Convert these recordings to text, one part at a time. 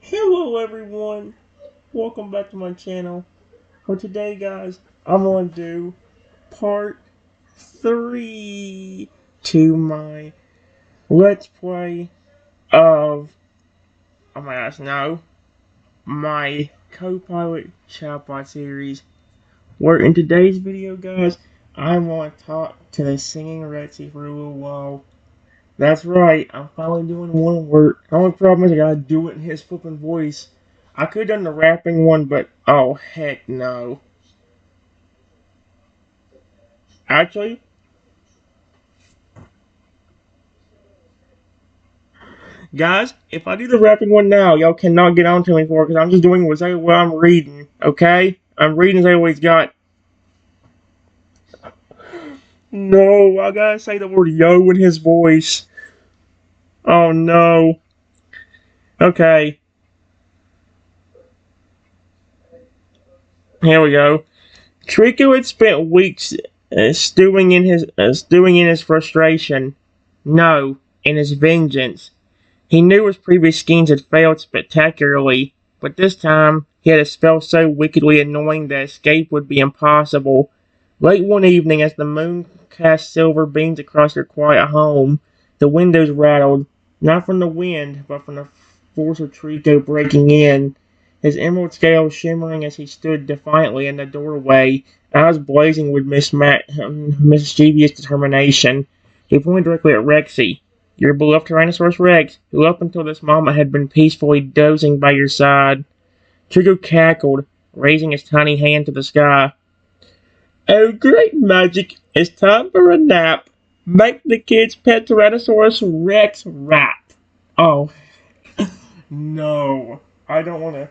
Hello everyone, welcome back to my channel. For today guys, I'm going to do part 3 to my Let's Play of, oh my gosh, no, my CoPilot Chatbot series, where in today's video guys, I want to talk to the singing Rexy for a little while. That's right, I'm finally doing one where the only problem is I gotta do it in his flippin' voice. I could have done the rapping one, but oh heck no. Actually, guys, if I do the rapping one now, y'all cannot get on to me for it because I'm just doing what I'm reading, okay? I'm reading as I always got. No, I gotta say the word yo in his voice. Oh no. Okay, here we go. Trico had spent weeks stewing in his frustration. No, in his vengeance. He knew his previous schemes had failed spectacularly, but this time he had a spell so wickedly annoying that escape would be impossible. Late one evening, as the moon cast silver beams across their quiet home, the windows rattled, not from the wind, but from the force of Trico breaking in. His emerald scales shimmering as he stood defiantly in the doorway, eyes blazing with mischievous determination. He pointed directly at Rexy. Your beloved Tyrannosaurus Rex, who up until this moment had been peacefully dozing by your side. Trico cackled, raising his tiny hand to the sky. Oh, great magic! It's time for a nap. Make the kid's pet Tyrannosaurus Rex rap. Oh, no. I don't want to.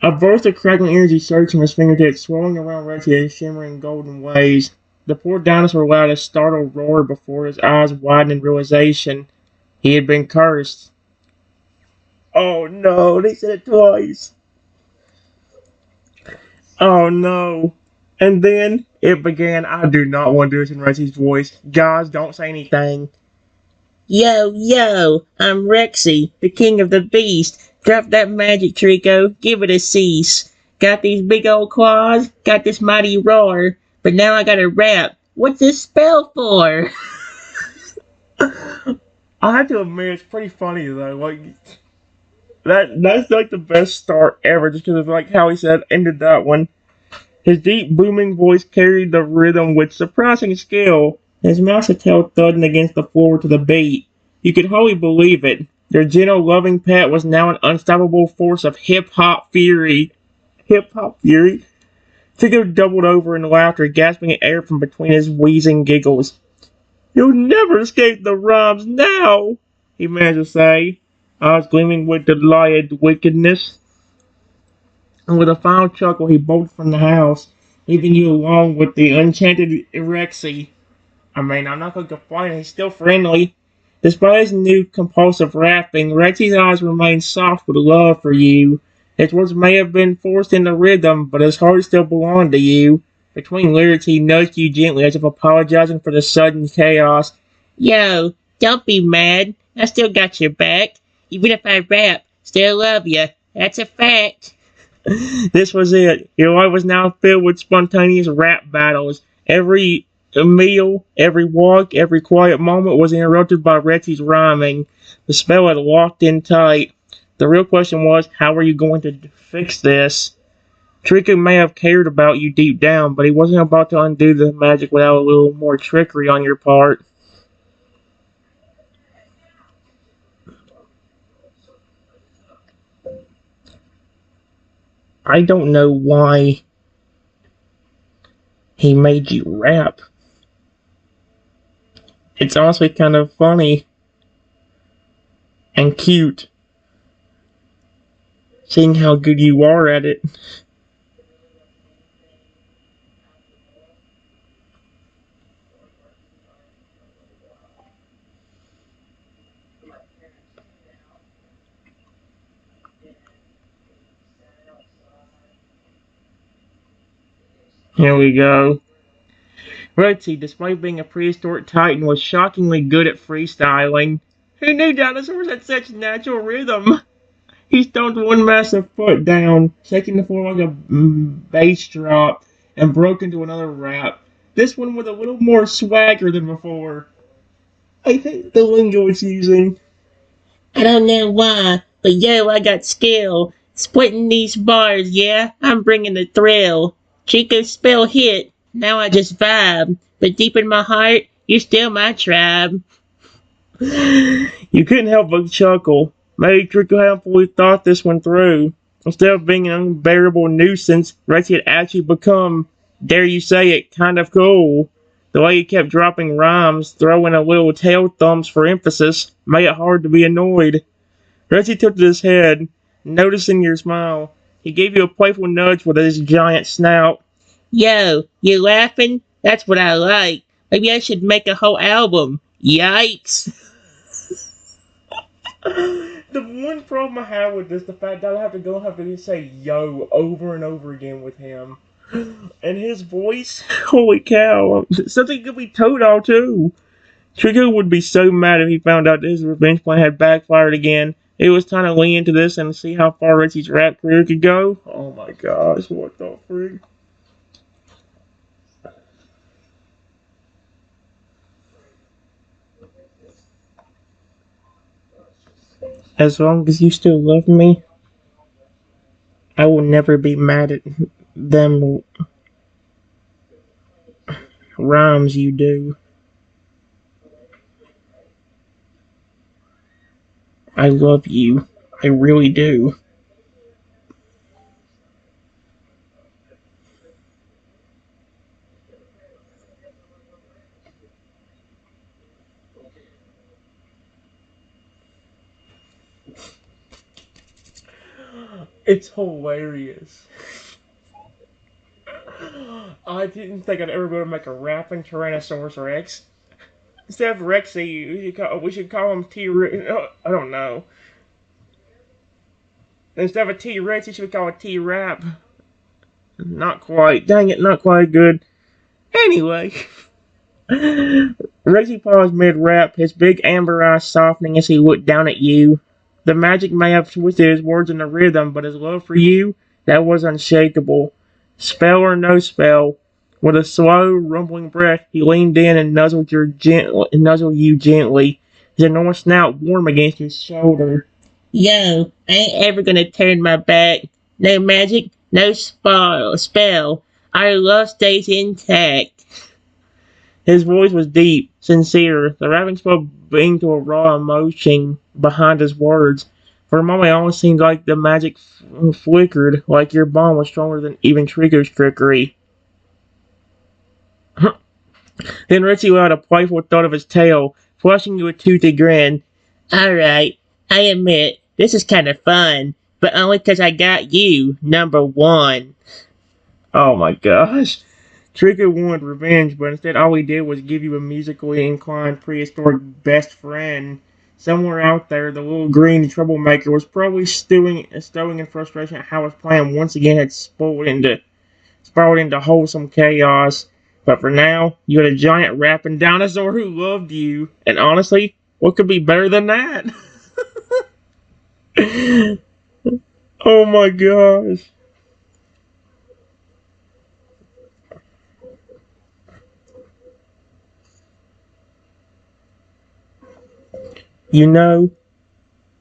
A burst of crackling energy surged from his fingertips, swirling around Rexy in shimmering golden waves. The poor dinosaur let out a startled roar before his eyes widened in realization. He had been cursed. Oh no, they said it twice. Oh no. And then it began. I do not want to do this in Rexy's voice. Guys, don't say anything. Yo, yo, I'm Rexy, the king of the beast. Drop that magic, Trico. Give it a cease. Got these big old claws, got this mighty roar, but now I gotta rap. What's this spell for? I have to admit, it's pretty funny though. Like that's like the best start ever, just because of like how he said ended that one. His deep, booming voice carried the rhythm with surprising skill. His massive tail thudding against the floor to the beat. You could hardly believe it. Their gentle, loving pet was now an unstoppable force of hip-hop fury. Hip-hop fury? Tico doubled over in laughter, gasping at air from between his wheezing giggles. You'll never escape the rhymes now, he managed to say, eyes gleaming with delighted wickedness. And with a final chuckle, he bolted from the house, leaving you alone with the enchanted Rexy. I mean, I'm not going to complain, he's still friendly. Despite his new compulsive rapping, Rexy's eyes remained soft with love for you. His words may have been forced into rhythm, but his heart still belonged to you. Between lyrics, he nudged you gently as if apologizing for the sudden chaos. Yo, don't be mad. I still got your back. Even if I rap, still love you. That's a fact. This was it. Your life was now filled with spontaneous rap battles. Every meal, every walk, every quiet moment was interrupted by Rexy's rhyming. The spell had locked in tight. The real question was, how are you going to fix this? Trico may have cared about you deep down, but he wasn't about to undo the magic without a little more trickery on your part. I don't know why he made you rap. It's honestly kind of funny and cute, seeing how good you are at it. Here we go. Rexy, despite being a prehistoric titan, was shockingly good at freestyling. Who knew dinosaurs had such natural rhythm? He stomped one massive foot down, shaking the floor like a bass drop, and broke into another rap. This one with a little more swagger than before. I hate the lingo it's using. I don't know why, but yo, I got skill. Splitting these bars, yeah, I'm bringing the thrill. Chico spell hit, now I just vibe. But deep in my heart, you're still my tribe. You couldn't help but chuckle. Maybe Trickle hadn't fully thought this one through. Instead of being an unbearable nuisance, Rexy had actually become, dare you say it, kind of cool. The way he kept dropping rhymes, throwing a little tail thumbs for emphasis, made it hard to be annoyed. Rexy tilted his head, noticing your smile. He gave you a playful nudge with his giant snout. Yo, you laughing? That's what I like. Maybe I should make a whole album. Yikes. The one problem I have with this, the fact that I have to say yo over and over again with him. And his voice, holy cow. Something could be Toadal too. Trico would be so mad if he found out that his revenge plan had backfired again. It was time to lean into this and see how far Rexy's rap career could go. Oh my gosh, what the freak? As long as you still love me, I will never be mad at them rhymes you do. I love you. I really do. It's hilarious. I didn't think I'd ever be able to make a rapping Tyrannosaurus Rex. Instead of Rexy, we should call him T. I don't know. Instead of a T Rex, you should call it T Rap. Not quite. Dang it, not quite good. Anyway. Rexy paused mid rap, his big amber eyes softening as he looked down at you. The magic may have twisted his words into rhythm, but his love for you, that was unshakable. Spell or no spell, with a slow, rumbling breath, he leaned in and nuzzled you gently, his enormous snout warm against his shoulder. Yo, I ain't ever gonna turn my back. No magic, no spell. Our love stays intact. His voice was deep, sincere, the rapping spoke being to a raw emotion behind his words. For a moment, it almost seemed like the magic flickered, like your bond was stronger than even Trico's trickery. Then Rexy let out a playful thud of his tail, flushing you a toothy grin. Alright, I admit, this is kind of fun, but only 'cause I got you, number one. Oh my gosh. Trico wanted revenge, but instead all he did was give you a musically inclined prehistoric best friend. Somewhere out there, the little green troublemaker was probably stowing in frustration at how his plan once again had spiraled into wholesome chaos. But for now, you had a giant rapping dinosaur who loved you. And honestly, what could be better than that? Oh my gosh. You know,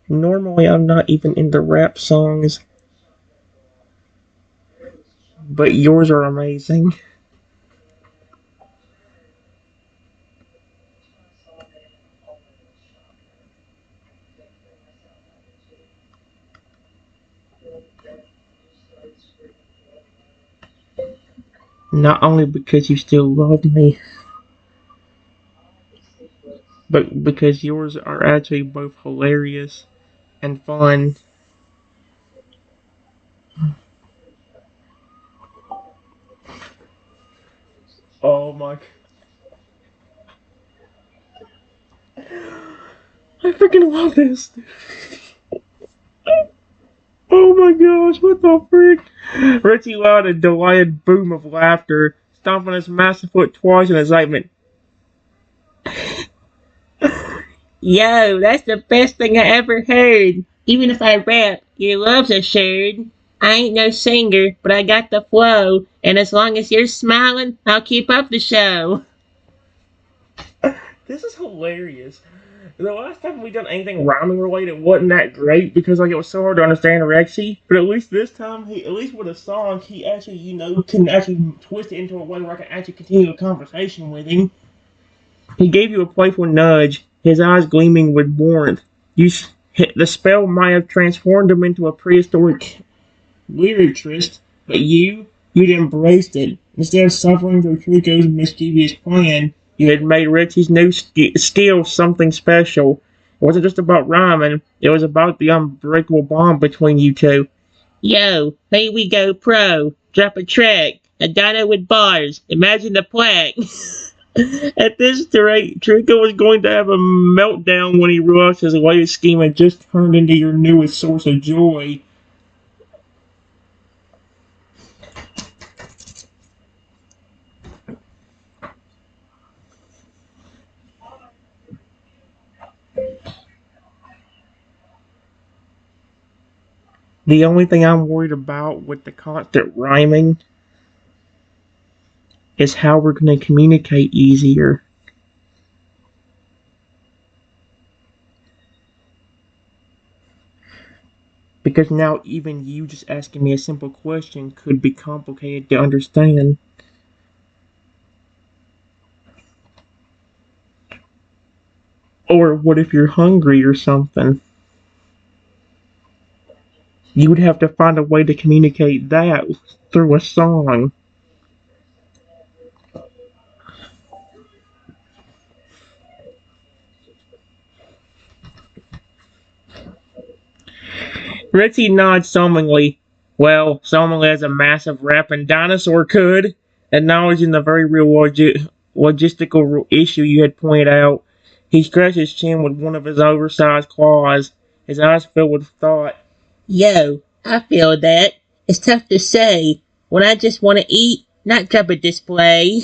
normally I'm not even into rap songs, but yours are amazing. Not only because you still love me, but because yours are actually both hilarious and fun. Oh my. I freaking love this. Oh my gosh, what the frick? Richie let out a delighted boom of laughter, stomping his massive foot twice in excitement. Yo, that's the best thing I ever heard. Even if I rap, Your love's assured. I ain't no singer, but I got the flow. And as long as you're smiling, I'll keep up the show. This is hilarious. The last time we done anything rhyming related wasn't that great because like it was so hard to understand Rexy. But at least this time, at least with a song, he actually can actually twist it into a way where I can actually continue a conversation with him. He gave you a playful nudge, his eyes gleaming with warmth. The spell might have transformed him into a prehistoric lyricist, but you'd embraced it. Instead of suffering through Trico's mischievous plan, you had made Rexy's new skill something special. It wasn't just about rhyming, it was about the unbreakable bond between you two. Yo, here we go pro. Drop a track. A dino with bars. Imagine the plaque. At this rate, Trico was going to have a meltdown when he realized his latest scheme had just turned into your newest source of joy. The only thing I'm worried about with the constant rhyming is how we're going to communicate easier. Because now even you just asking me a simple question could be complicated to understand. Or what if you're hungry or something? You would have to find a way to communicate that through a song. Rexy nods solemnly. Well, solemnly as a massive rapping dinosaur could, acknowledging the very real logistical issue you had pointed out. He scratched his chin with one of his oversized claws, his eyes filled with thought. Yo, I feel that. It's tough to say. When I just want to eat, not drop a display.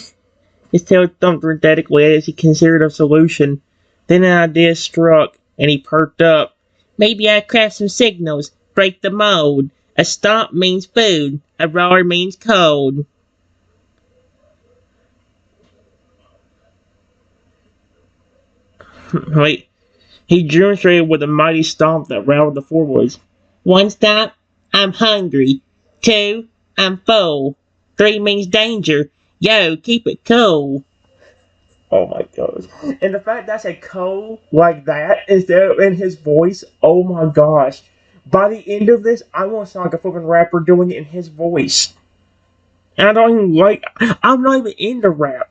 His tail thumped rhythmically as he considered a solution. Then an idea struck, and he perked up. Maybe I craft some signals, break the mold. A stomp means food, a roar means cold. Wait, he demonstrated with a mighty stomp that routed the four boys. One stomp, I'm hungry. Two, I'm full. Three means danger. Yo, keep it cool. Oh my gosh. And the fact that's a co like that instead of in his voice, oh my gosh. By the end of this, I want to sound like a flipping rapper doing it in his voice. And I don't even I'm not even into rap.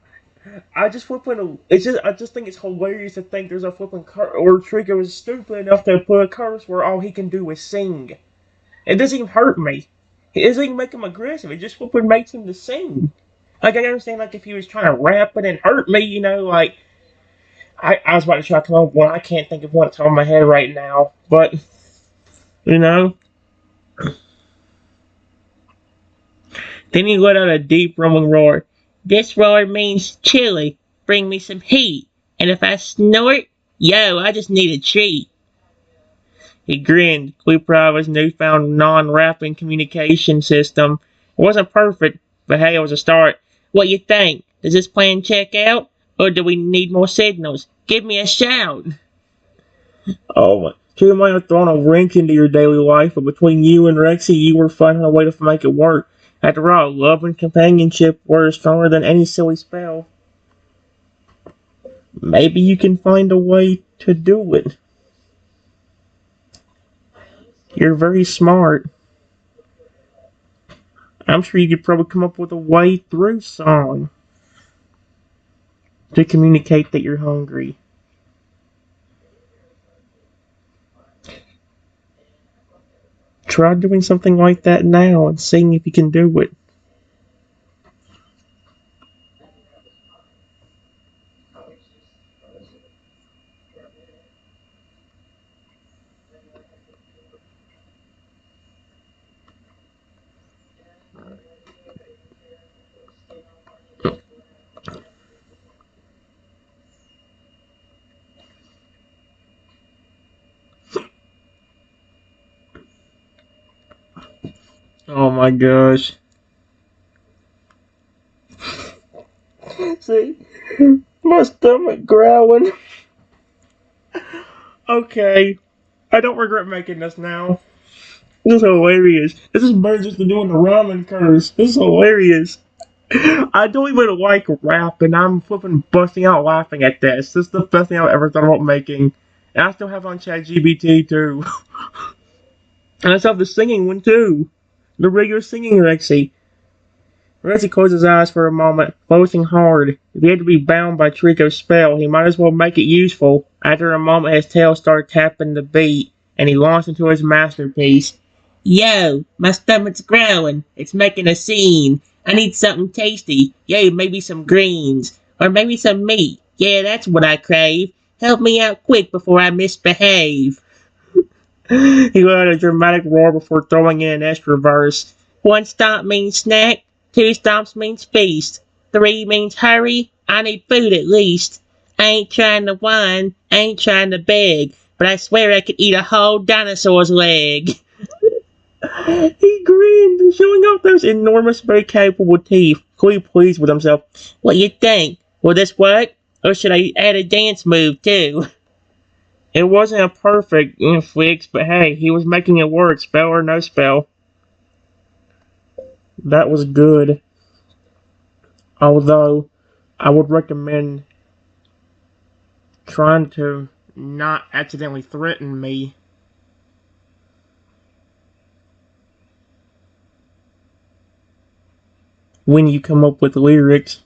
I just I just think it's hilarious to think there's a flipping or Trigger is stupid enough to put a curse where all he can do is sing. It doesn't even hurt me. It doesn't even make him aggressive. It just flipping makes him to sing. Like I understand, like if he was trying to rap it and hurt me, like I was about to try to come up with one. I can't think of one that's on my head right now, but you know. Then he let out a deep rumbling roar. This roar means chili. Bring me some heat. And if I snort, yo, I just need a treat. He grinned, clear proud of his newfound non-rapping communication system. It wasn't perfect, but hey, it was a start. What you think? Does this plan check out? Or do we need more signals? Give me a shout. Oh my. She might have thrown a wrench into your daily life, but between you and Rexy, you were finding a way to make it work. After all, love and companionship were stronger than any silly spell. Maybe you can find a way to do it. You're very smart. I'm sure you could probably come up with a way through song to communicate that you're hungry. Try doing something like that now and seeing if you can do it. Oh my gosh. See? My stomach growling. Okay. I don't regret making this now. This is hilarious. This is better just than doing the ramen curse. This is hilarious. I don't even like rap, and I'm flipping busting out laughing at this. This is the best thing I've ever thought about making. And I still have it on ChatGPT too. And I still have the singing one too. The regular singing Rexy. Rexy closed his eyes for a moment, focusing hard. If he had to be bound by Trico's spell, he might as well make it useful. After a moment, his tail started tapping the beat, and he launched into his masterpiece. Yo, my stomach's growling. It's making a scene. I need something tasty. Yo, maybe some greens. Or maybe some meat. Yeah, that's what I crave. Help me out quick before I misbehave. He let out a dramatic roar before throwing in an extra verse. One stomp means snack, two stomps means feast, three means hurry, I need food at least. I ain't trying to whine, I ain't trying to beg, but I swear I could eat a whole dinosaur's leg. He grinned, showing off those enormous, very capable teeth, clearly pleased with himself. What you think? Will this work? Or should I add a dance move too? It wasn't a perfect fix, but hey, he was making it work, spell or no spell. That was good. Although, I would recommend trying to not accidentally threaten me when you come up with lyrics,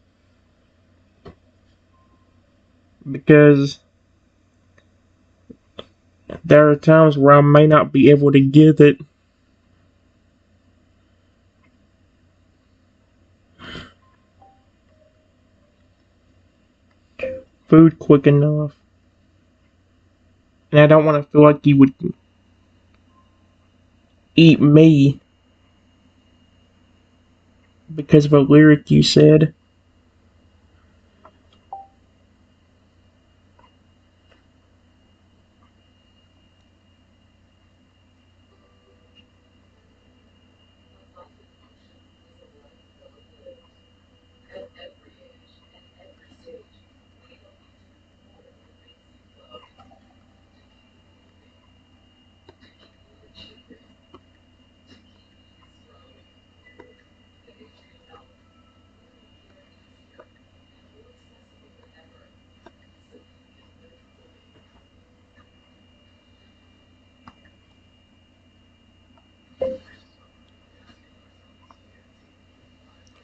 because there are times where I may not be able to get it. Food quick enough. And I don't want to feel like you would eat me because of a lyric you said.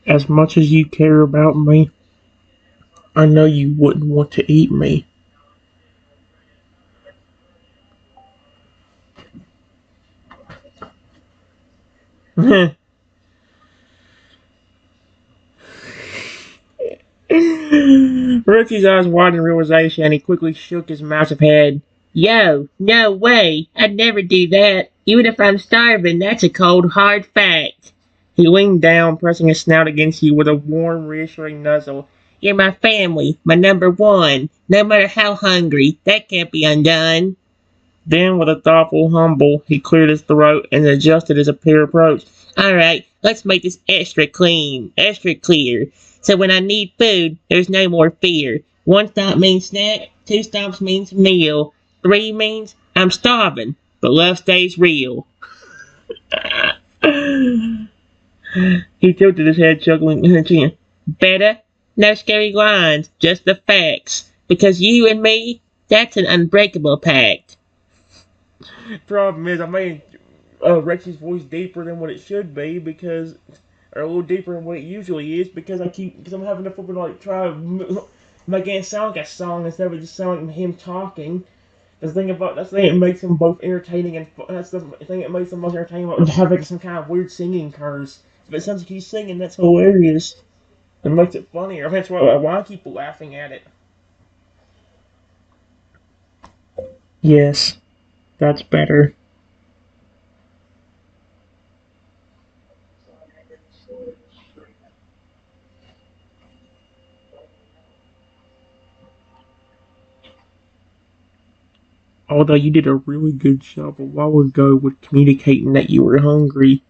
As much as you care about me, I know you wouldn't want to eat me. Rexy's eyes widened in realization, and he quickly shook his massive head. Yo, no way. I'd never do that. Even if I'm starving, that's a cold, hard fact. He leaned down, pressing his snout against you with a warm, reassuring nuzzle. You're my family, my number one. No matter how hungry, that can't be undone. Then, with a thoughtful humble, he cleared his throat and adjusted his approach. Alright, let's make this extra clean, extra clear. So when I need food, there's no more fear. One stomp means snack, two stomps means meal, three means I'm starving, but love stays real. He tilted his head, chuckling. Better? No scary lines, just the facts. Because you and me, that's an unbreakable pact. Problem is, I made Rexy's voice deeper than what it should be because, or a little deeper than what it usually is because I'm having to flip like try to make it sound like a song instead of just sounding like him talking. That's the thing that makes them both entertaining and that's the thing that makes them most entertaining about having some kind of weird singing curse. If it sounds like he's singing, that's hilarious. It makes it funnier. That's why I keep laughing at it. Yes, that's better. Although you did a really good job a while ago with communicating that you were hungry.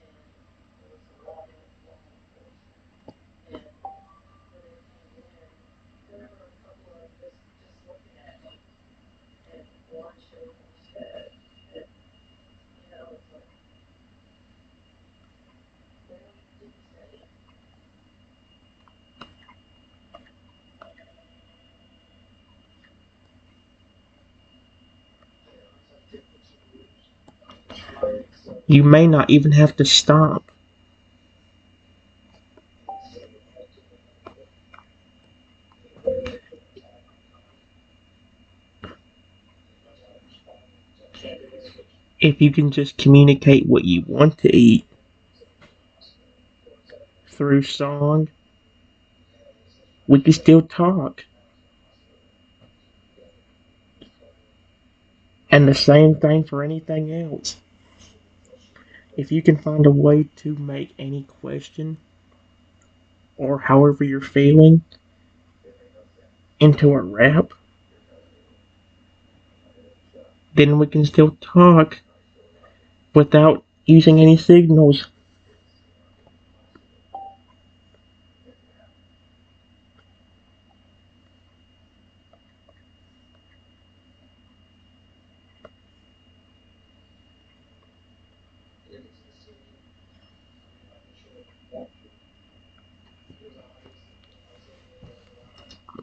You may not even have to stop. If you can just communicate what you want to eat through song, we can still talk. And the same thing for anything else. If you can find a way to make any question or however you're feeling into a rap, then we can still talk without using any signals.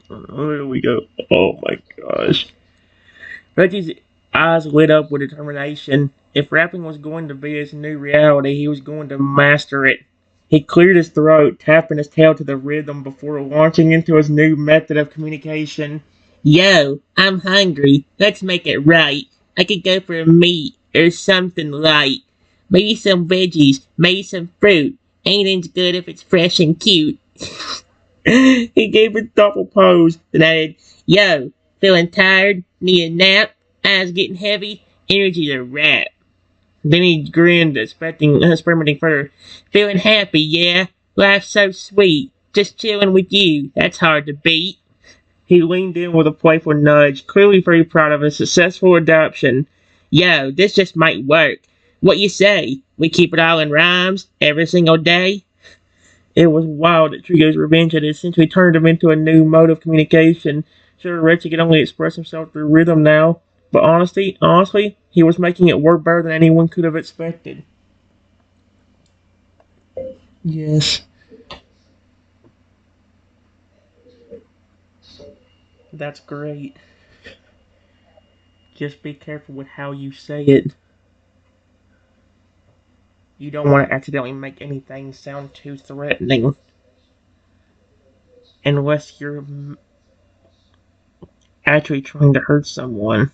There we go. Oh my gosh. Reggie's eyes lit up with determination. If rapping was going to be his new reality, he was going to master it. He cleared his throat, tapping his tail to the rhythm before launching into his new method of communication. Yo, I'm hungry. Let's make it right. I could go for a meat or something light. Maybe some veggies, maybe some fruit. Anything's good if it's fresh and cute. He gave a thoughtful pose. Then added, yo, feeling tired? Need a nap? Eyes getting heavy? Energy to rap. Then he grinned, experimenting further. Feeling happy, yeah? Life's so sweet. Just chilling with you. That's hard to beat. He leaned in with a playful nudge, clearly very proud of his successful adoption. Yo, this just might work. What you say? We keep it all in rhymes every single day? It was wild that Trigo's revenge had essentially turned him into a new mode of communication. Sure, Rexy could only express himself through rhythm now, but honestly, he was making it work better than anyone could have expected. Yes. That's great. Just be careful with how you say it. You don't want to accidentally make anything sound too threatening. Unless you're actually trying to hurt someone.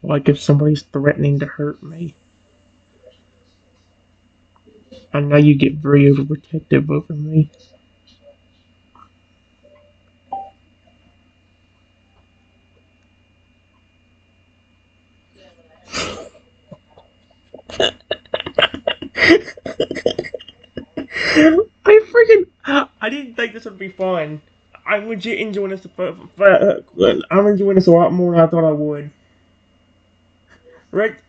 Like if somebody's threatening to hurt me. I know you get very overprotective over me. I didn't think this would be fun. I'm legit enjoying this. I'm enjoying this a lot more than I thought I would. Right?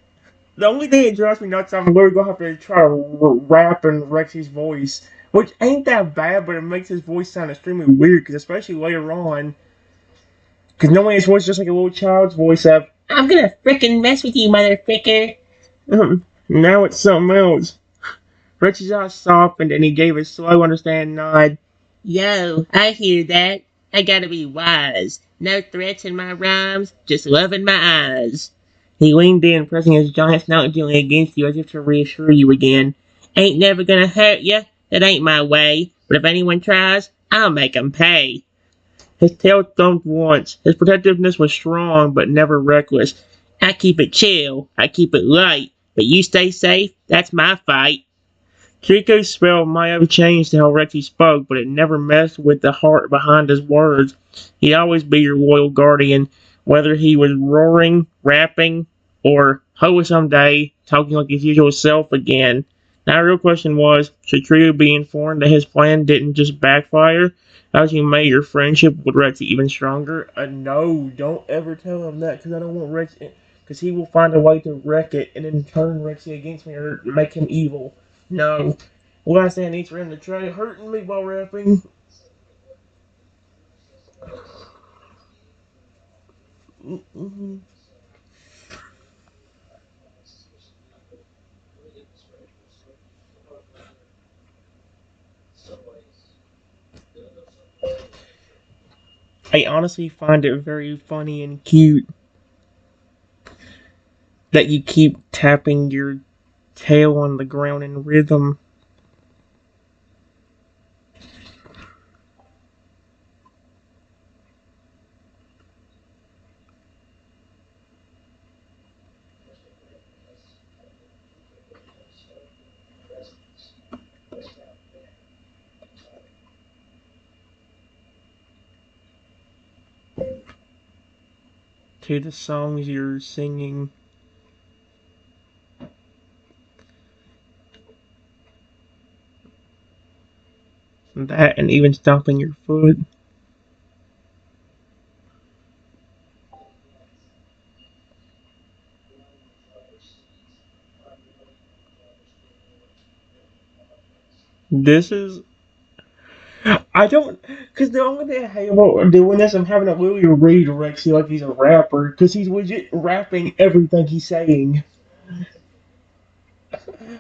The only thing that drives me nuts, I'm literally gonna have to try to rap in Rexy's voice, which ain't that bad, but it makes his voice sound extremely weird. Because especially later on, because normally his voice is just like a little child's voice. I'm gonna frickin' mess with you, motherfucker. Now it's something else. Rexy's eyes softened and he gave a slow, understanding nod. Yo, I hear that. I gotta be wise. No threats in my rhymes, just love in my eyes. He leaned in, pressing his giant snout gently against you as if to reassure you again. Ain't never gonna hurt ya, that ain't my way. But if anyone tries, I'll make 'em pay. His tail thumped once. His protectiveness was strong, but never reckless. I keep it chill, I keep it light. But you stay safe, that's my fight. Chico's spell might have changed how Rexy spoke, but it never messed with the heart behind his words. He'd always be your loyal guardian, whether he was roaring, rapping, or hopefully someday talking like his usual self again. Now the real question was, should Trio be informed that his plan didn't just backfire? As you made your friendship with Rexy even stronger? No, don't ever tell him that, because I don't want Rexy, because he will find a way to wreck it and then turn Rexy against me or make him evil. No. Last thing I need for him to try hurting me while rapping. Mm-hmm. I honestly find it very funny and cute that you keep tapping your tail on the ground in rhythm. To the songs you're singing. That and even stomping your foot. This is. I don't. Because the only thing I hate about doing this, I'm having to literally read Rexy like he's a rapper. Because he's legit rapping everything he's saying.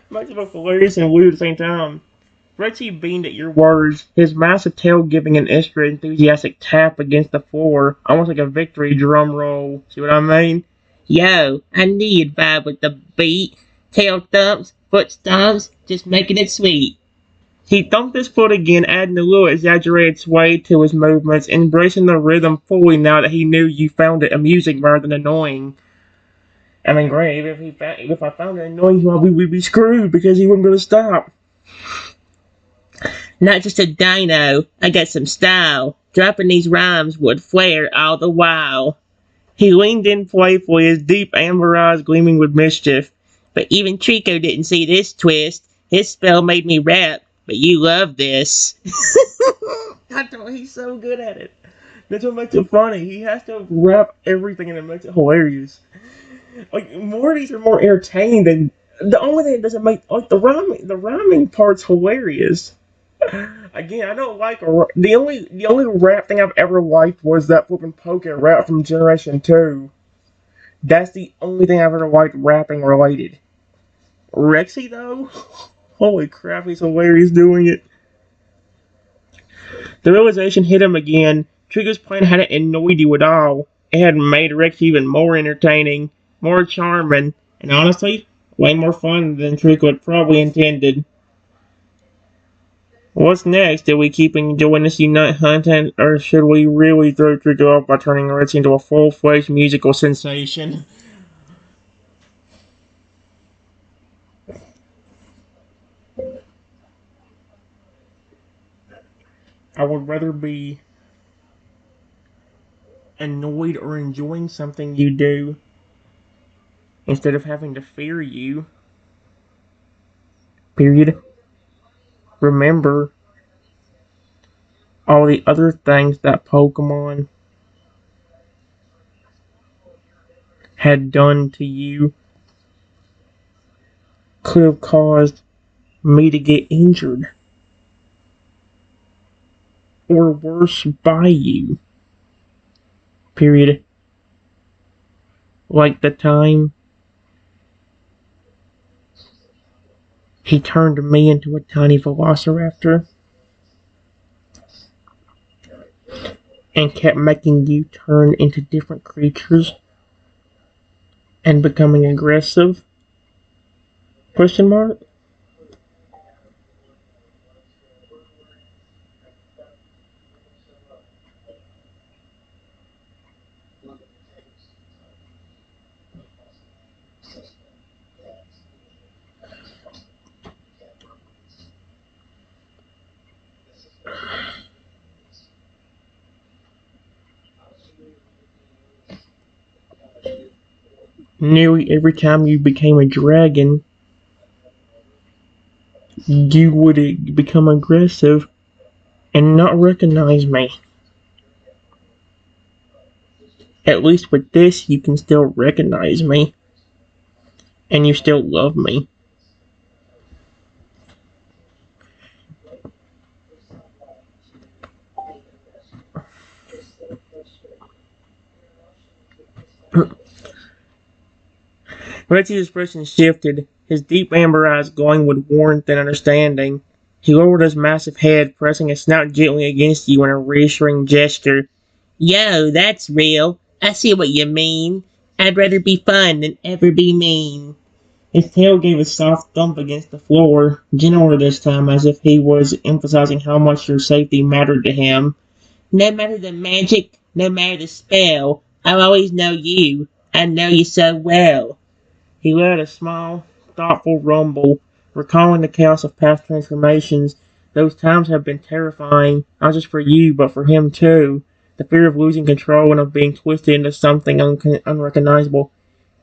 Makes it look hilarious and weird at the same time. Rexy beamed at your words, his massive tail giving an extra enthusiastic tap against the floor, almost like a victory drum roll. See what I mean? Yo, I knew you'd vibe with the beat. Tail thumps, foot stomps, just making it sweet. He thumped his foot again, adding a little exaggerated sway to his movements, embracing the rhythm fully now that he knew you found it amusing rather than annoying. I mean, great, even if I found it annoying, we'd be screwed because he wasn't going to stop. Not just a dino, I got some style. Dropping these rhymes would flare all the while. He leaned in playfully, his deep amber eyes gleaming with mischief. But even Trico didn't see this twist. His spell made me rap, but you love this. I know, he's so good at it. That's what makes it funny. He has to rap everything and it makes it hilarious. Like, more of these are more entertaining than. The only thing that doesn't make. Like, the rhyming part's hilarious. Again, I don't like the only rap thing I've ever liked was that flipping poker rap from Generation 2. That's the only thing I've ever liked rapping related. Rexy though, holy crap, he's hilarious doing it. The realization hit him again. Trigger's plan hadn't annoyed you at all. It had made Rexy even more entertaining, more charming, and honestly, way more fun than Trick had probably intended. What's next? Do we keep enjoying this unite hunting, or should we really throw Trick off by turning Rexy into a full-fledged musical sensation? I would rather be annoyed or enjoying something you do instead of having to fear you. Period. Remember all the other things that Pokemon had done to you could have caused me to get injured or worse by you. Period. Like the time he turned me into a tiny velociraptor and kept making you turn into different creatures and becoming aggressive? Question mark? Nearly every time you became a dragon, you would become aggressive and not recognize me. At least with this, you can still recognize me and you still love me. Rexy's expression shifted, his deep amber eyes glowing with warmth and understanding. He lowered his massive head, pressing his snout gently against you in a reassuring gesture. Yo, that's real. I see what you mean. I'd rather be fun than ever be mean. His tail gave a soft thump against the floor, gentler this time, as if he was emphasizing how much your safety mattered to him. No matter the magic, no matter the spell, I'll always know you. I know you so well. He let a small, thoughtful rumble, recalling the chaos of past transformations. Those times have been terrifying, not just for you, but for him too. The fear of losing control and of being twisted into something unrecognizable.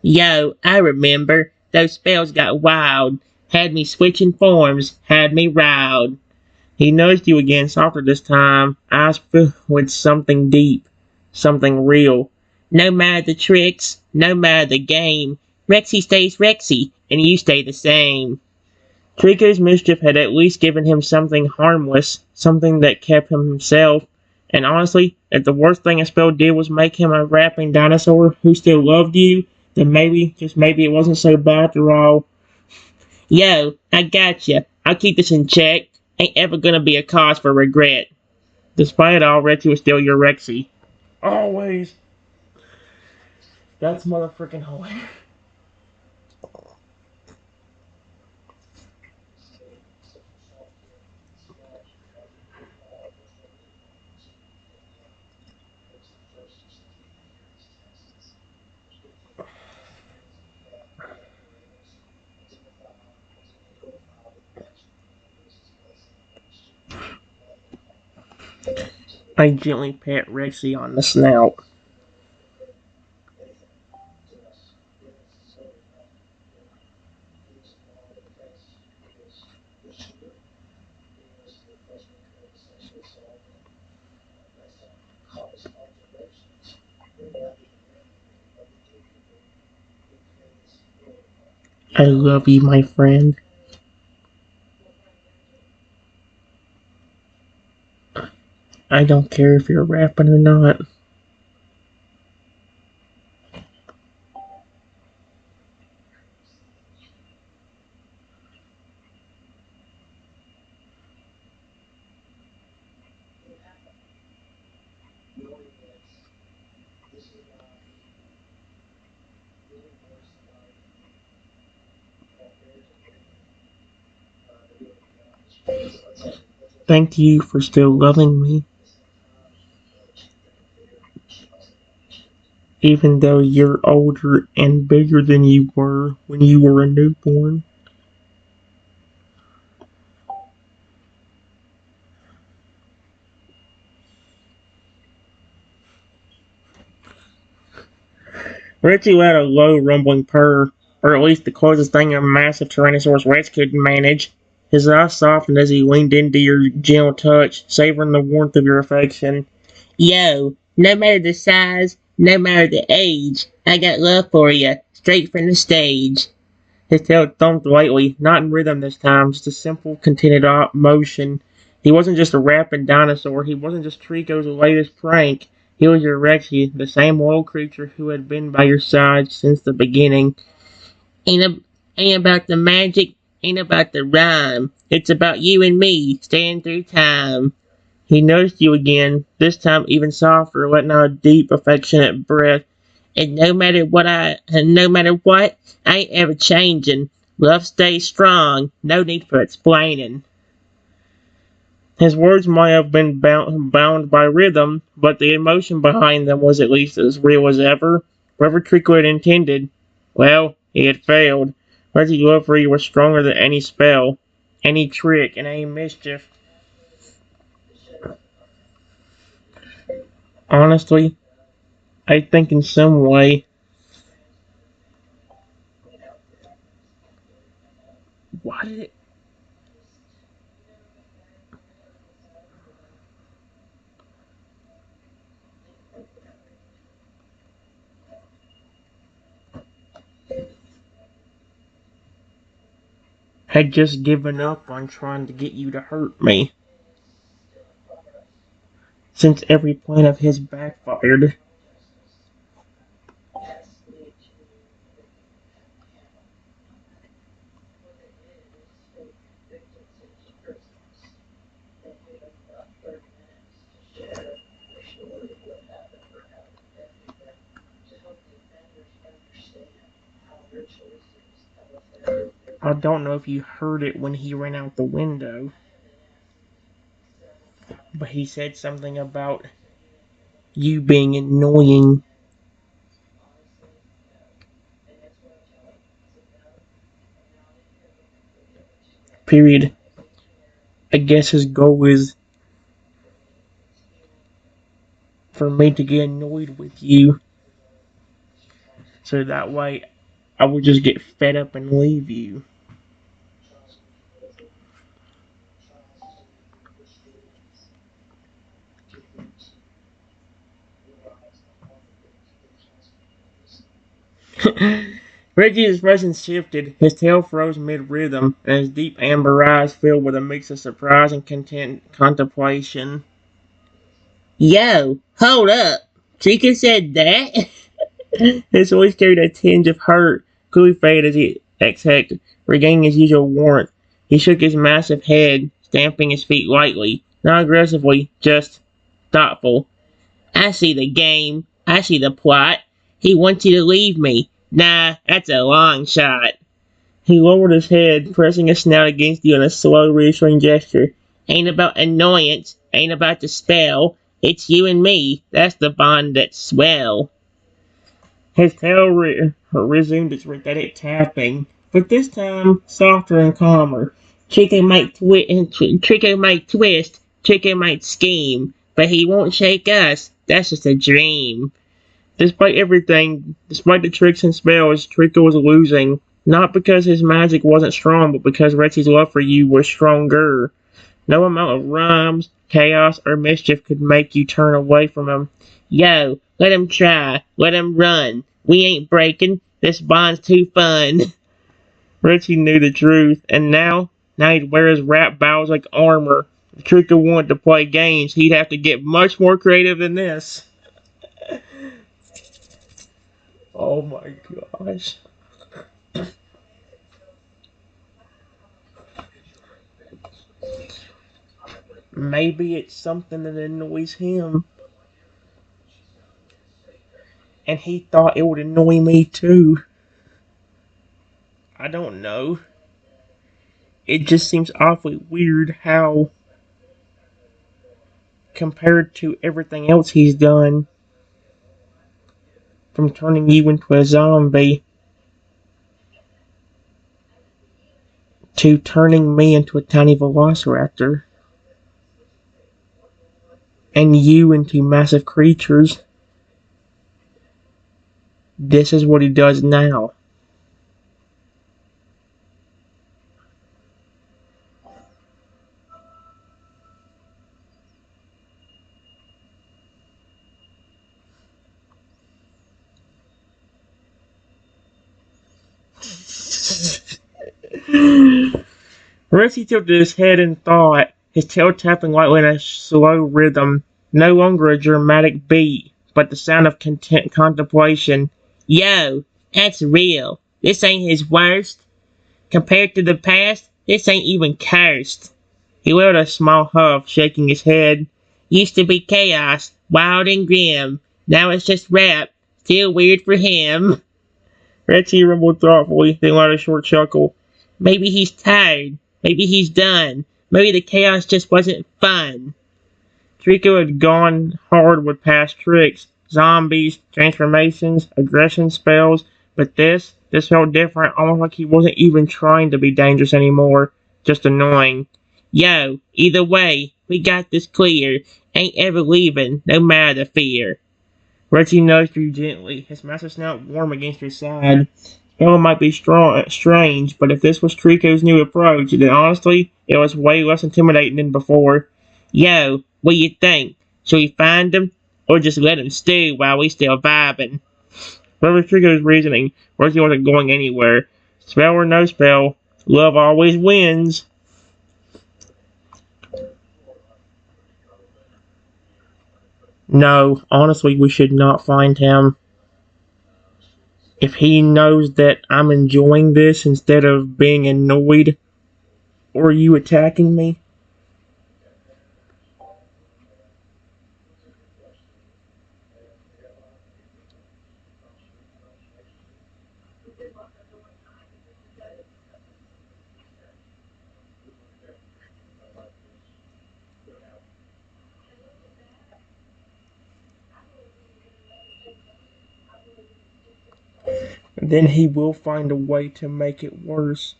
Yo, I remember. Those spells got wild. Had me switching forms. Had me riled. He nudged you again, softer this time, eyes filled with something deep, something real. No matter the tricks, no matter the game, Rexy stays Rexy, and you stay the same. Trico's mischief had at least given him something harmless, something that kept him himself. And honestly, if the worst thing a spell did was make him a rapping dinosaur who still loved you, then maybe, just maybe it wasn't so bad after all. Yo, I gotcha. I'll keep this in check. Ain't ever gonna be a cause for regret. Despite it all, Rexy was still your Rexy. Always. That's motherfucking hilarious. I gently pat Rexy on the snout. I love you, my friend. I don't care if you're rapping or not. Thank you for still loving me, even though you're older and bigger than you were when you were a newborn. Richie let a low, rumbling purr, or at least the closest thing a massive Tyrannosaurus Rex could manage. His eyes softened as he leaned into your gentle touch, savoring the warmth of your affection. Yo, no matter the size, no matter the age, I got love for you, straight from the stage. His tail thumped lightly, not in rhythm this time, just a simple, contented motion. He wasn't just a rapping dinosaur. He wasn't just Trico's latest prank. He was your Rexy, the same loyal creature who had been by your side since the beginning. Ain't, a, ain't about the magic, ain't about the rhyme. It's about you and me, staying through time. He nudged you again, this time even softer, letting out a deep, affectionate breath. And no matter what, I ain't ever changing. Love stays strong, no need for explaining. His words might have been bound by rhythm, but the emotion behind them was at least as real as ever. Whatever Trico had intended, well, he had failed. Reggie's love for you was stronger than any spell, any trick, and any mischief. Honestly, I think in some way, why did it had just given up on trying to get you to hurt me, since every plan of his backfired. don't know if you heard it when he ran out the window, but he said something about you being annoying. Period. I guess his goal is for me to get annoyed with you, so that way I would just get fed up and leave you. Reggie's expression shifted, his tail froze mid-rhythm, and his deep amber eyes filled with a mix of surprise and contemplation. Yo, hold up. Chica said that? His voice carried a tinge of hurt, quickly faded as he exhaled, regaining his usual warmth. He shook his massive head, stamping his feet lightly, not aggressively, just thoughtful. I see the game. I see the plot. He wants you to leave me. Nah, that's a long shot. He lowered his head, pressing his snout against you in a slow, reassuring gesture. Ain't about annoyance. Ain't about the spell. It's you and me. That's the bond that's swell. His tail resumed its rhythmic tapping, but this time softer and calmer. Chico might twist. Chico might scheme. But he won't shake us. That's just a dream. Despite everything, despite the tricks and spells, Trico was losing. Not because his magic wasn't strong, but because Rexy's love for you was stronger. No amount of rhymes, chaos, or mischief could make you turn away from him. Yo, let him try. Let him run. We ain't breaking. This bond's too fun. Rexy knew the truth, and now he'd wear his rap bows like armor. If Trico wanted to play games, he'd have to get much more creative than this. Oh my gosh. Maybe it's something that annoys him. And he thought it would annoy me too. I don't know. It just seems awfully weird how, compared to everything else he's done, from turning you into a zombie to turning me into a tiny velociraptor and you into massive creatures, this is what he does now. Rexy tilted his head in thought, his tail tapping lightly in a slow rhythm, no longer a dramatic beat, but the sound of contemplation. Yo, that's real. This ain't his worst. Compared to the past, this ain't even cursed. He let out a small huff, shaking his head. Used to be chaos, wild and grim. Now it's just rap. Still weird for him. Rexy rumbled thoughtfully, then let out a short chuckle. Maybe he's tired. Maybe he's done. Maybe the chaos just wasn't fun. Trico had gone hard with past tricks, zombies, transformations, aggression spells, but this felt different, almost like he wasn't even trying to be dangerous anymore, just annoying. Yo, either way, we got this clear. Ain't ever leaving, no matter the fear. Rexy nudged you gently, his massive snout warm against your side. Spell might be strange, but if this was Trico's new approach, then honestly, it was way less intimidating than before. Yo, what you think? Should we find him? Or just let him stew while we still vibing? Whatever Trico's reasoning, Rexy wasn't going anywhere. Spell or no spell, love always wins. No, honestly, we should not find him. If he knows that I'm enjoying this instead of being annoyed or you attacking me, then he will find a way to make it worse.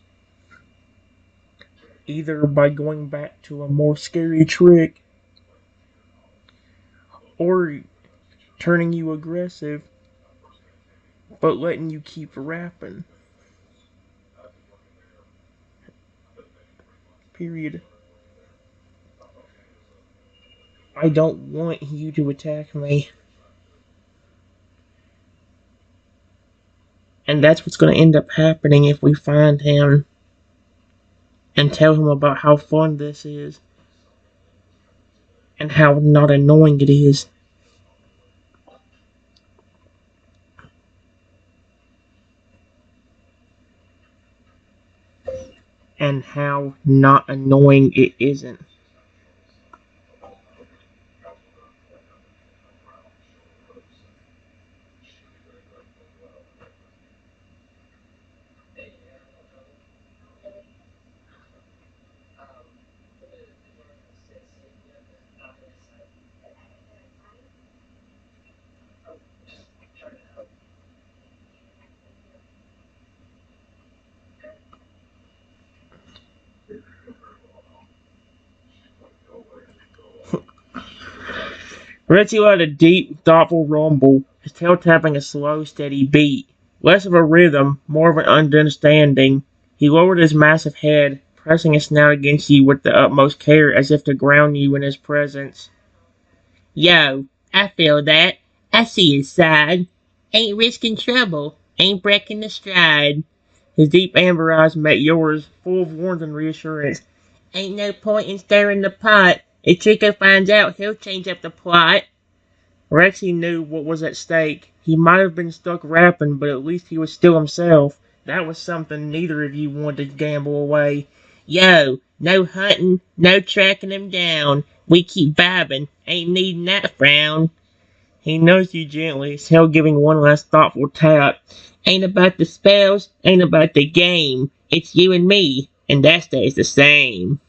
Either by going back to a more scary trick, or turning you aggressive, but letting you keep rapping. Period. I don't want you to attack me. And that's what's going to end up happening if we find him and tell him about how fun this is and how not annoying it is. And how not annoying it isn't. Rexy let a deep, thoughtful rumble, his tail tapping a slow, steady beat. Less of a rhythm, more of an understanding. He lowered his massive head, pressing his snout against you with the utmost care as if to ground you in his presence. Yo, I feel that. I see his side. Ain't risking trouble. Ain't breaking the stride. His deep amber eyes met yours, full of warmth and reassurance. Ain't no point in stirring the pot. If Chico finds out, he'll change up the plot. Rexy knew what was at stake. He might have been stuck rapping, but at least he was still himself. That was something neither of you wanted to gamble away. Yo, no hunting, no tracking him down. We keep vibing, ain't needing that frown. He nudged you gently, his tail giving one last thoughtful tap. Ain't about the spells, ain't about the game. It's you and me, and that stays the same.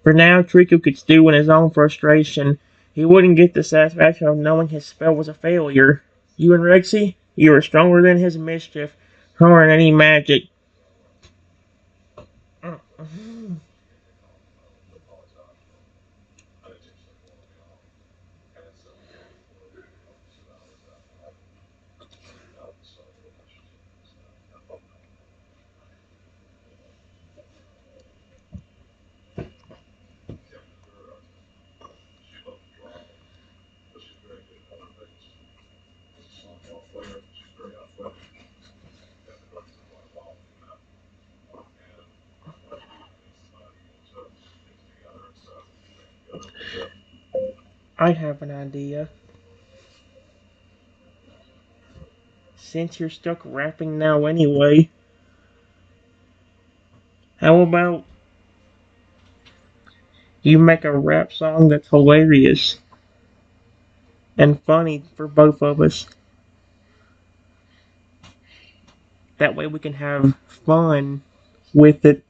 For now, Trico could stew in his own frustration. He wouldn't get the satisfaction of knowing his spell was a failure. You and Rexy, you were stronger than his mischief, stronger than any magic. I have an idea. Since you're stuck rapping now anyway, how about you make a rap song that's hilarious and funny for both of us? That way we can have fun with it.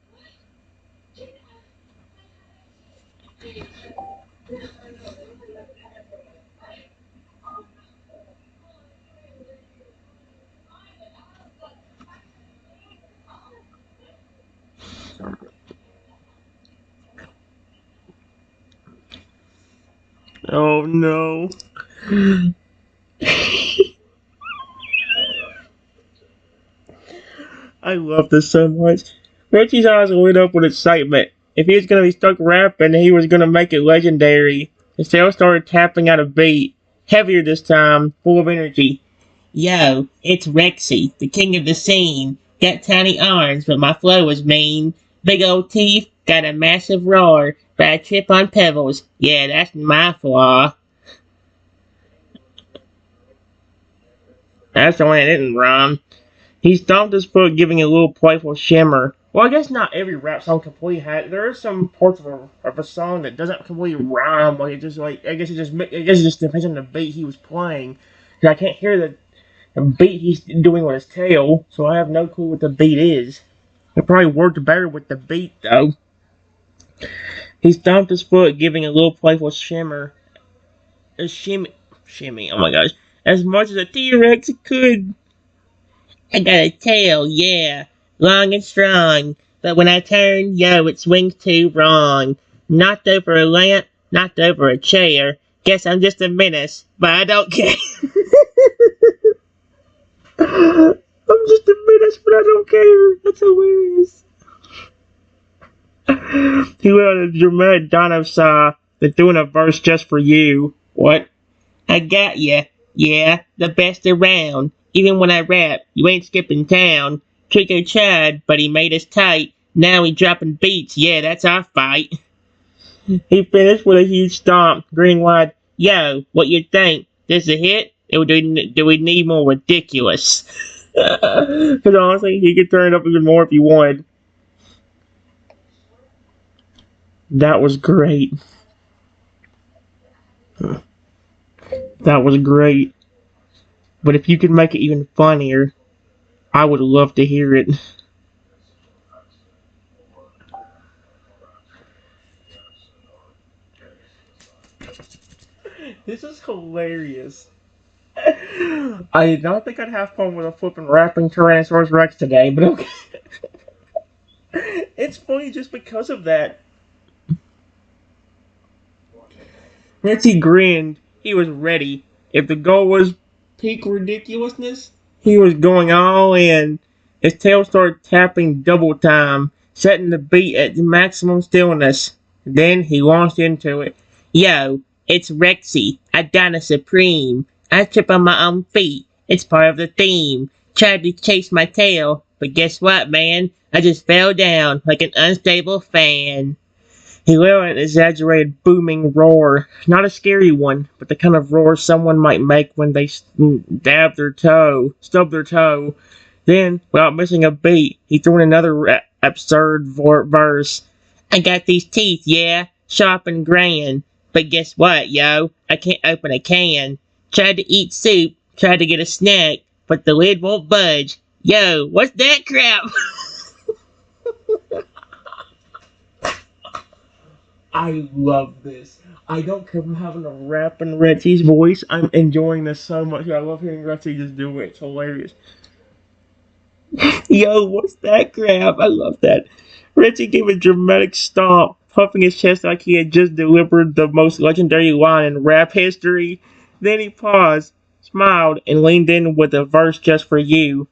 Oh no. I love this so much. Richie's eyes lit up with excitement. If he was going to be stuck rapping, he was going to make it legendary. His tail started tapping out a beat, heavier this time, full of energy. Yo, it's Rexy, the king of the scene. Got tiny arms, but my flow is mean. Big old teeth, got a massive roar, but I trip on pebbles. Yeah, that's my flaw. That's the one that didn't rhyme. He stomped his foot, giving a little playful shimmer. Well, I guess not every rap song completely has. There are some parts of a song that doesn't completely rhyme. Like it just like I guess it just depends on the beat he was playing. 'Cause I can't hear the beat he's doing with his tail, so I have no clue what the beat is. It probably worked better with the beat though. He stomped his foot, giving a little playful shimmer. A shimmy. Oh my gosh! As much as a T-Rex could. I got a tail, yeah, long and strong. But when I turn, yo, it swings too wrong. Knocked over a lamp, knocked over a chair. Guess I'm just a menace, but I don't care. I'm just a menace, but I don't care. That's hilarious. He went on a dramatic Dino sigh, then threw in a verse just for you. What? I got ya. Yeah, the best around. Even when I rap, you ain't skipping town. Trico tried, but he made us tight. Now he dropping beats. Yeah, that's our fight. He finished with a huge stomp, grinning wide. Yo, what you think? This a hit? Or do we need more ridiculous? Because honestly, he could turn it up even more if you wanted. That was great. That was great. But if you could make it even funnier, I would love to hear it. This is hilarious. I did not think I'd have fun with a flipping rapping Tyrannosaurus Rex today, but okay. It's funny just because of that. Rexy grinned. He was ready. If the goal was peak ridiculousness, he was going all in. His tail started tapping double time, setting the beat at maximum stillness. Then he launched into it. Yo, it's Rexy, a Dino Supreme. I trip on my own feet. It's part of the theme. Tried to chase my tail, but guess what, man? I just fell down like an unstable fan. He let out an exaggerated booming roar. Not a scary one, but the kind of roar someone might make when they stub their toe. Then, without missing a beat, he threw in another absurd verse. I got these teeth, yeah, sharp and grand. But guess what, yo? I can't open a can. Tried to eat soup, tried to get a snack, but the lid won't budge. Yo, what's that crap? I love this. I don't care if I'm having a rap in Retsy's voice. I'm enjoying this so much. I love hearing Retsy just do it. It's hilarious. Yo, what's that crap? I love that. Retsy gave a dramatic stomp, puffing his chest like he had just delivered the most legendary line in rap history. Then he paused, smiled, and leaned in with a verse just for you.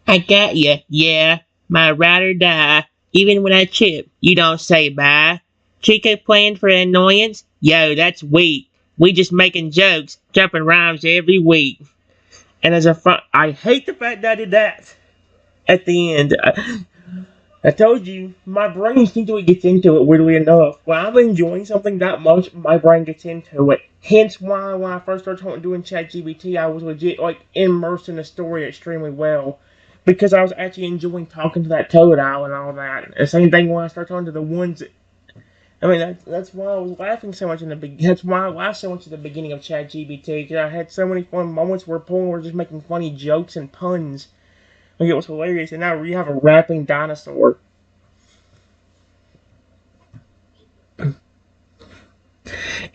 I got ya, yeah. My ride or die. Even when I chip, you don't say bye. Chico playing for annoyance? Yo, that's weak. We just making jokes, dropping rhymes every week. And as a fun, I hate the fact that I did that at the end. I told you, my brain instinctively gets into it, weirdly enough. When I'm enjoying something that much, my brain gets into it. Hence why when I first started doing ChatGPT, I was legit like immersed in the story extremely well. Because I was actually enjoying talking to that Toad Owl and all that. The same thing when I started talking to the ones I mean, that's why I was laughing so much in the beginning. That's why I laughed so much at the beginning of ChatGPT, because I had so many fun moments where people were just making funny jokes and puns. Like, it was hilarious, and now we have a rapping dinosaur.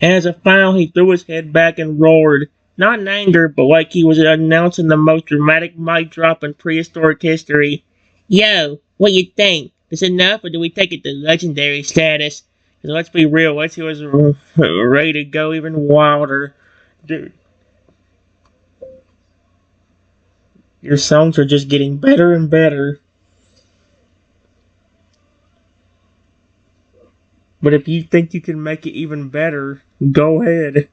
And as a final, he threw his head back and roared. Not in anger, but like he was announcing the most dramatic mic drop in prehistoric history. Yo, what you think? Is enough, or do we take it to legendary status? Because let's be real, Lexi was ready to go even wilder. Dude, your songs are just getting better and better. But if you think you can make it even better, go ahead.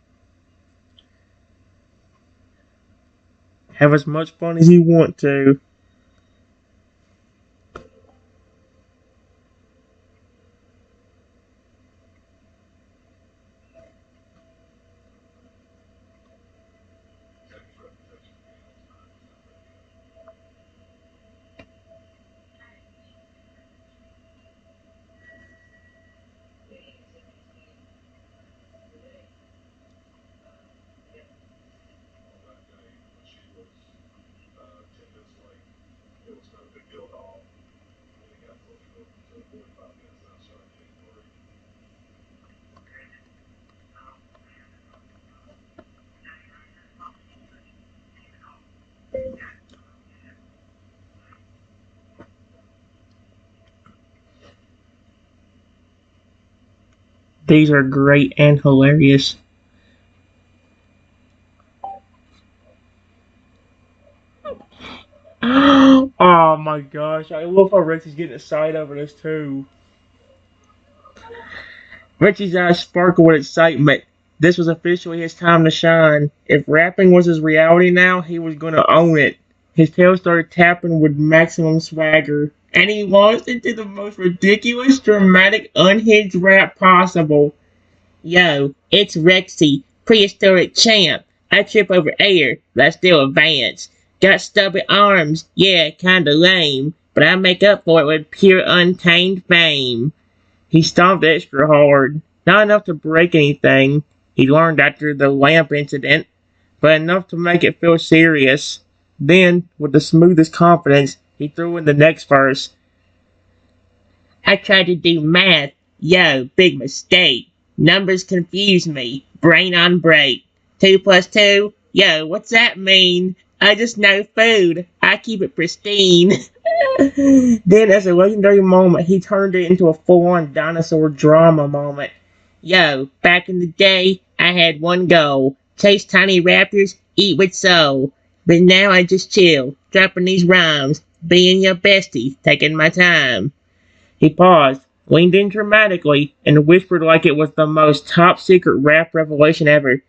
Have as much fun as you want to. These are great and hilarious. Oh my gosh, I love how Rexy's getting excited over this too. Richie's eyes sparkled with excitement. This was officially his time to shine. If rapping was his reality now, he was going to own it. His tail started tapping with maximum swagger, and he launched into the most ridiculous, dramatic, unhinged rap possible. Yo, it's Rexy, prehistoric champ. I trip over air, but I still advance. Got stubby arms, yeah, kinda lame, but I make up for it with pure untamed fame. He stomped extra hard, not enough to break anything, he learned after the lamp incident, but enough to make it feel serious. Then, with the smoothest confidence, he threw in the next verse. I tried to do math. Yo, big mistake. Numbers confuse me. Brain on break. 2 plus 2? Yo, what's that mean? I just know food. I keep it pristine. Then, as a legendary moment, he turned it into a full-on dinosaur drama moment. Yo, back in the day, I had one goal. Chase tiny raptors, eat with soul. But now I just chill, dropping these rhymes, being your bestie, taking my time. He paused, leaned in dramatically, and whispered like it was the most top secret rap revelation ever.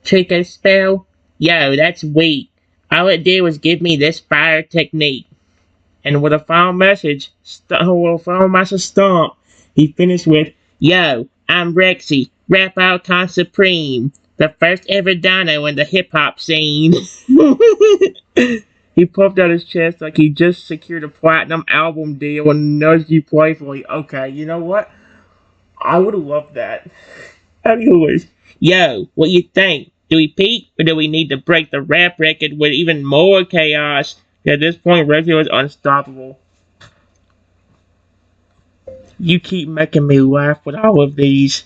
Trico spell? Yo, that's weak. All it did was give me this fire technique. And with a final message, with a final message stomp, he finished with, Yo, I'm Rexy, rap icon supreme, the first ever dino in the hip hop scene. He puffed out his chest like he just secured a platinum album deal and nudged you playfully. Okay, you know what? I would have loved that. Anyways, yo, what you think? Do we peak, or do we need to break the rap record with even more chaos? At this point, Rexy was unstoppable. You keep making me laugh with all of these.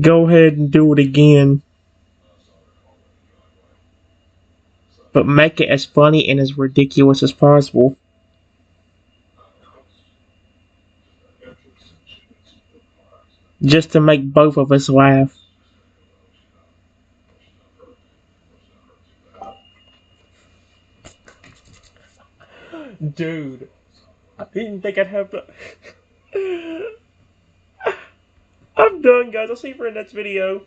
Go ahead and do it again, but make it as funny and as ridiculous as possible. Just to make both of us laugh. Dude, I didn't think I'd have to. I'm done, guys. I'll see you for the next video.